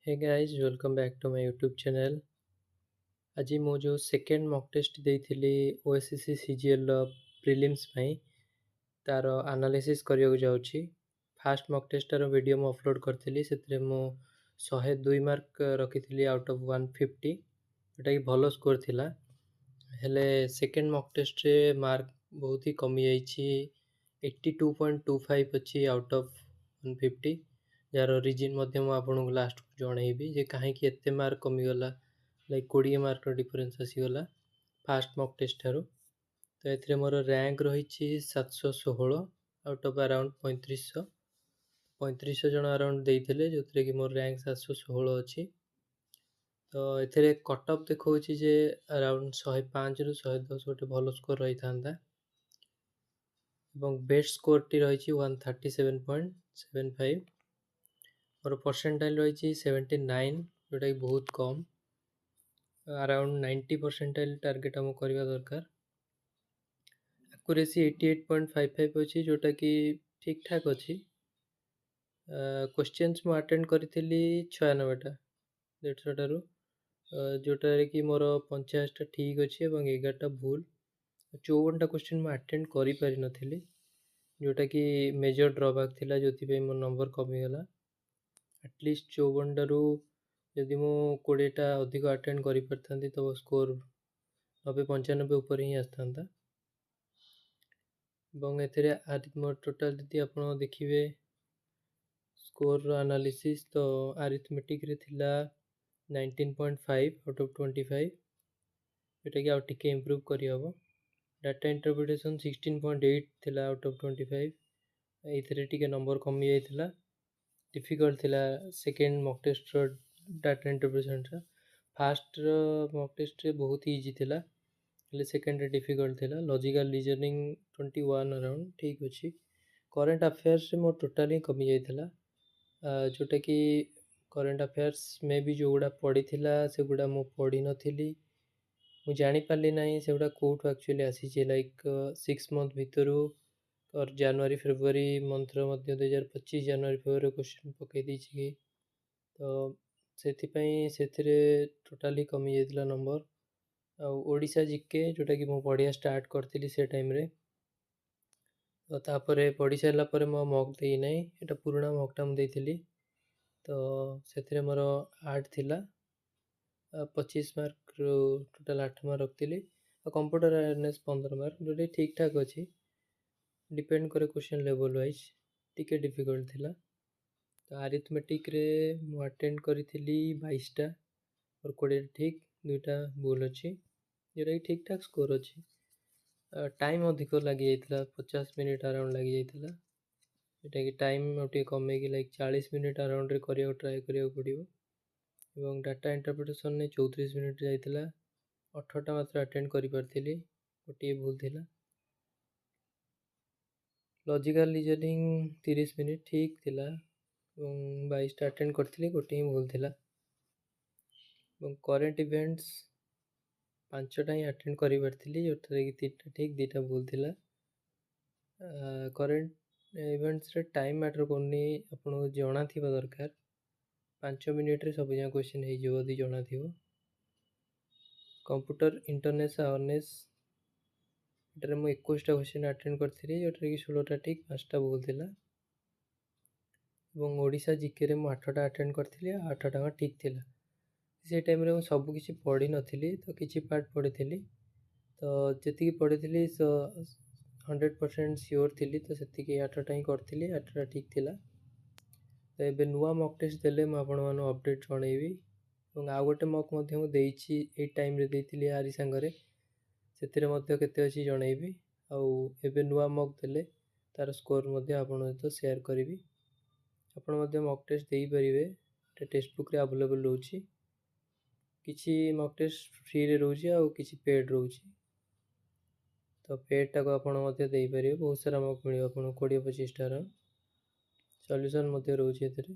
Hey guys, welcome back to my YouTube channel. ଆଜି ମୁଁ ଯେଉଁ ସେକେଣ୍ଡ ମକ୍ ଟେଷ୍ଟ ଦେଇଥିଲି OSCC CGL ପ୍ରିଲିମ୍ସ ପାଇଁ ତାର ଆନାଲିସିସ୍ କରିବାକୁ ଯାଉଛି। ଫାଷ୍ଟ ମକ୍ ଟେଷ୍ଟର ଭିଡ଼ିଓ ମୁଁ ଅପଲୋଡ଼ କରିଥିଲି, ସେଥିରେ ମୁଁ 102 ମାର୍କ ରଖିଥିଲି ଆଉଟ୍ ଅଫ୍ 150, ଯେଉଁଟାକି ଭଲ ସ୍କୋର ଥିଲା। ହେଲେ ସେକେଣ୍ଡ ମକ୍ ଟେଷ୍ଟରେ ମାର୍କ ବହୁତ ହି କମିଯାଇଛି, 82.25 ଅଛି ଆଉଟ୍ ଅଫ୍ 150, ଯାହାର ରିଜିନ୍ ମଧ୍ୟ ମୁଁ ଆପଣଙ୍କୁ ଲାଷ୍ଟକୁ ଜଣେଇବି ଯେ କାହିଁକି ଏତେ ମାର୍କ କମିଗଲା, ଲାଇକ୍ 20 ମାର୍କର ଡିଫରେନ୍ସ ଆସିଗଲା ଫାଷ୍ଟ ମକ୍ ଟେଷ୍ଟ ଠାରୁ। ତ ଏଥିରେ ମୋର ର୍ୟାଙ୍କ ରହିଛି 716 ଆଉଟ୍ ଅଫ୍ ଆରାଉଣ୍ଡ 3500 ଜଣ ଆରାଉଣ୍ଡ ଦେଇଥିଲେ, ଯେଉଁଥିରେ କି ମୋର ର୍ୟାଙ୍କ 716 ଅଛି। ତ ଏଥିରେ କଟ୍ ଅଫ୍ ଦେଖାଉଛି ଯେ ଆରାଉଣ୍ଡ 105ରୁ 110 ଗୋଟେ ଭଲ ସ୍କୋର ରହିଥାନ୍ତା, ଏବଂ ବେଷ୍ଟ ସ୍କୋରଟି ରହିଛି 137.75। ମୋର ପରସେଣ୍ଟାଇଲ୍ ରହିଛି 79, ଯେଉଁଟାକି ବହୁତ କମ୍। ଆରାଉଣ୍ଡ 90 ପରସେଣ୍ଟାଇଲ୍ ଟାର୍ଗେଟ୍ ଆମକୁ କରିବା ଦରକାର। ଆକୁରେସି 88.55 ଅଛି, ଯେଉଁଟାକି ଠିକ୍ ଠାକ୍ ଅଛି। କ୍ୱେଶ୍ଚନ୍ସ ମୁଁ ଆଟେଣ୍ଡ କରିଥିଲି 96ଟା 150ଟାରୁ, ଯେଉଁଟାରେ କି ମୋର 85ଟା ଠିକ୍ ଅଛି ଏବଂ 11ଟା ଭୁଲ। 54ଟା କ୍ୱେଶ୍ଚନ୍ ମୁଁ ଆଟେଣ୍ଡ କରିପାରିନଥିଲି, ଯେଉଁଟାକି ମେଜର ଡ୍ରବ୍ୟାକ୍ ଥିଲା, ଯେଉଁଥିପାଇଁ ମୋ ନମ୍ବର କମିଗଲା। ଆଟଲିଷ୍ଟ 54ଟାରୁ ଯଦି ମୁଁ 20ଟା ଅଧିକ ଆଟେଣ୍ଡ କରିପାରିଥାନ୍ତି ତ ସ୍କୋର 90-95 ଉପରେ ହିଁ ଆସିଥାନ୍ତା। ଏବଂ ଏଥିରେ ମୋର ଟୋଟାଲ୍ ଯଦି ଆପଣ ଦେଖିବେ ସ୍କୋରର ଆନାଲିସିସ୍, ତ ଆରିଥମେଟିକ୍ରେ ଥିଲା 19.5 ଆଉଟ୍ ଅଫ୍ 25, ଯେଉଁଟାକି ଆଉ ଟିକେ ଇମ୍ପ୍ରୁଭ୍ କରିହେବ। ଡାଟା ଇଣ୍ଟରପ୍ରିଟେସନ୍ 16.8 ଥିଲା ଆଉଟ୍ ଅଫ୍ 25, ଏଇଥିରେ ଟିକେ ନମ୍ବର କମିଯାଇଥିଲା। ଡିଫିକଲ୍ଟ ଥିଲା ସେକେଣ୍ଡ ମକ୍ ଟେଷ୍ଟର ଡାଟା ଇଣ୍ଟରପ୍ରିଟେସନ୍ଟା। ଫାଷ୍ଟର ମକ୍ ଟେଷ୍ଟରେ ବହୁତ ଇଜି ଥିଲା, ହେଲେ ସେକେଣ୍ଡରେ ଡିଫିକଲ୍ଟ ଥିଲା। ଲଜିକାଲ୍ ରିଜନିଂ 21 ଆରାଉଣ୍ଡ ଠିକ୍ ଅଛି। କରେଣ୍ଟ ଆଫେୟାର୍ସରେ ମୋର ଟୋଟାଲି କମିଯାଇଥିଲା, ଯେଉଁଟାକି କରେଣ୍ଟ ଆଫେୟାର୍ସ ମେ ବି ଯେଉଁଗୁଡ଼ା ପଢ଼ିଥିଲା ସେଗୁଡ଼ା ମୁଁ ପଢ଼ିନଥିଲି। ମୁଁ ଜାଣିପାରିଲି ନାହିଁ ସେଗୁଡ଼ା କେଉଁଠୁ ଆକ୍ଚୁଆଲି ଆସିଛି, ଲାଇକ୍ 6 ମନ୍ଥ ଭିତରୁ ଜାନୁଆରୀ ଫେବୃଆରୀ ମନ୍ଥର ମଧ୍ୟ 2025 ଜାନୁଆରୀ ଫେବୃଆରୀ କ୍ୱେଶ୍ଚନ୍ ପକାଇ ଦେଇଛି କି, ତ ସେଥିପାଇଁ ସେଥିରେ ଟୋଟାଲି କମିଯାଇଥିଲା ନମ୍ବର। ଆଉ ଓଡ଼ିଶା ଜିକେ, ଯେଉଁଟାକି ମୁଁ ପଢ଼ିବା ଷ୍ଟାର୍ଟ କରିଥିଲି ସେ ଟାଇମ୍ରେ, ତ ତାପରେ ପଢ଼ି ସାରିଲା ପରେ ମୁଁ ମକ୍ ଦେଇନାହିଁ। ଏଇଟା ପୁରୁଣା ମକ୍ଟା ମୁଁ ଦେଇଥିଲି, ତ ସେଥିରେ ମୋର 8 ଥିଲା, 25 ମାର୍କରୁ ଟୋଟାଲ୍ 8 ମାର୍କ ରଖିଥିଲି। ଆଉ କମ୍ପ୍ୟୁଟର ଆୱାରନେସ୍ 15 ମାର୍କ, ଯେଉଁଟାକି ଠିକ୍ ଠାକ୍ ଅଛି। ଡିପେଣ୍ଡ କରେ କ୍ୱେଶ୍ଚନ୍ ଲେଭେଲ୍ ୱାଇଜ୍, ଟିକେ ଡିଫିକଲ୍ଟ ଥିଲା। ତ ଆରିଥମେଟିକ୍ରେ ମୁଁ ଆଟେଣ୍ଡ କରିଥିଲି 22ଟା, ମୋର 20ଟା ଠିକ୍, 2ଟା ଭୁଲ ଅଛି, ଯେଉଁଟାକି ଠିକ୍ ଠାକ୍ ସ୍କୋର୍ ଅଛି। ଟାଇମ୍ ଅଧିକ ଲାଗିଯାଇଥିଲା, 50 ମିନିଟ୍ ଆରାଉଣ୍ଡ ଲାଗିଯାଇଥିଲା, ଯେଉଁଟାକି ଟାଇମ୍ ଆଉ ଟିକେ କମେଇକି ଲାଇକ୍ 40 ମିନିଟ୍ ଆରାଉଣ୍ଡରେ କରିବାକୁ ଟ୍ରାଏ କରିବାକୁ ପଡ଼ିବ। ଏବଂ ଡାଟା ଇଣ୍ଟରପ୍ରିଟେସନ୍ରେ 34 ମିନିଟ୍ ଯାଇଥିଲା, 18ଟା ମାତ୍ର ଆଟେଣ୍ଡ କରିପାରିଥିଲି, ଗୋଟିଏ ଭୁଲ ଥିଲା। ଲଜିକାଲ୍ ରିଜନିଂ 30 ମିନିଟ୍ ଠିକ୍ ଥିଲା, ଏବଂ 22ଟା ଆଟେଣ୍ଡ କରିଥିଲି, ଗୋଟିଏ ହିଁ ଭୁଲ ଥିଲା। ଏବଂ କରେଣ୍ଟ ଇଭେଣ୍ଟସ୍ 5ଟା ହିଁ ଆଟେଣ୍ଡ କରିପାରିଥିଲି, ଯେଉଁଥିରେ କି 3ଟା ଠିକ୍ 2ଟା ଭୁଲ ଥିଲା। କରେଣ୍ଟ ଇଭେଣ୍ଟସରେ ଟାଇମ୍ ମ୍ୟାଟର୍ କରୁନି, ଆପଣଙ୍କୁ ଜଣାଥିବା ଦରକାର। 5 ମିନିଟ୍ରେ ସବୁ ଯାକ କ୍ୱେଶ୍ଚନ୍ ହେଇଯିବ ଯଦି ଜଣାଥିବ। କମ୍ପ୍ୟୁଟର ଇଣ୍ଟରନେଟ୍ ଆୱାରନେସ୍, ଏଠାରେ ମୁଁ 21ଟା କ୍ୱେଶ୍ଚନ୍ ଆଟେଣ୍ଡ କରିଥିଲି, ଯେଉଁଟାରେ କି 16ଟା ଠିକ୍ 5ଟା ଭୁଲ ଥିଲା। ଏବଂ ଓଡ଼ିଶା ଜିକେରେ ମୁଁ 8ଟା ଆଟେଣ୍ଡ କରିଥିଲି, 8ଟା ଠିକ୍ ଥିଲା। ସେ ଟାଇମ୍ରେ ମୁଁ ସବୁ କିଛି ପଢ଼ିନଥିଲି, ତ କିଛି ପାର୍ଟ ପଢ଼ିଥିଲି। ତ ଯେତିକି ପଢ଼ିଥିଲି 100% ସିଓର୍ ଥିଲି, ତ ସେତିକି 8ଟା ହିଁ କରିଥିଲି, 8ଟା ଠିକ୍ ଥିଲା। ତ ଏବେ ନୂଆ ମକ୍ ଟେଷ୍ଟ ଦେଲେ ମୁଁ ଆପଣମାନଙ୍କୁ ଅପଡ଼େଟ୍ ଜଣେଇବି। ଏବଂ ଆଉ ଗୋଟେ ମକ୍ ମଧ୍ୟ ମୁଁ ଦେଇଛି, ଏଇ ଟାଇମ୍ରେ ଦେଇଥିଲି ଆରି ସାଙ୍ଗରେ, ସେଥିରେ ମଧ୍ୟ କେତେ ଅଛି ଜଣେଇବି। ଆଉ ଏବେ ନୂଆ ମକ୍ ଦେଲେ ତା'ର ସ୍କୋର୍ ମଧ୍ୟ ଆପଣଙ୍କ ସହିତ ସେୟାର କରିବି। ଆପଣ ମଧ୍ୟ ମକ୍ ଟେଷ୍ଟ ଦେଇପାରିବେ, ଏଟା ଟେକ୍ସଟ ବୁକ୍ରେ ଆଭେଲେବଲ୍ ରହୁଛି। କିଛି ମକ୍ ଟେଷ୍ଟ ଫ୍ରିରେ ରହୁଛି, ଆଉ କିଛି ପେଡ଼୍ ରହୁଛି। ତ ପେଡ଼୍ଟାକୁ ଆପଣ ମଧ୍ୟ ଦେଇପାରିବେ, ବହୁତ ସାରା ମକ୍ ମିଳିବ ଆପଣଙ୍କୁ, 20-25ଟାର ସଲ୍ୟୁସନ୍ ମଧ୍ୟ ରହୁଛି ଏଥିରେ।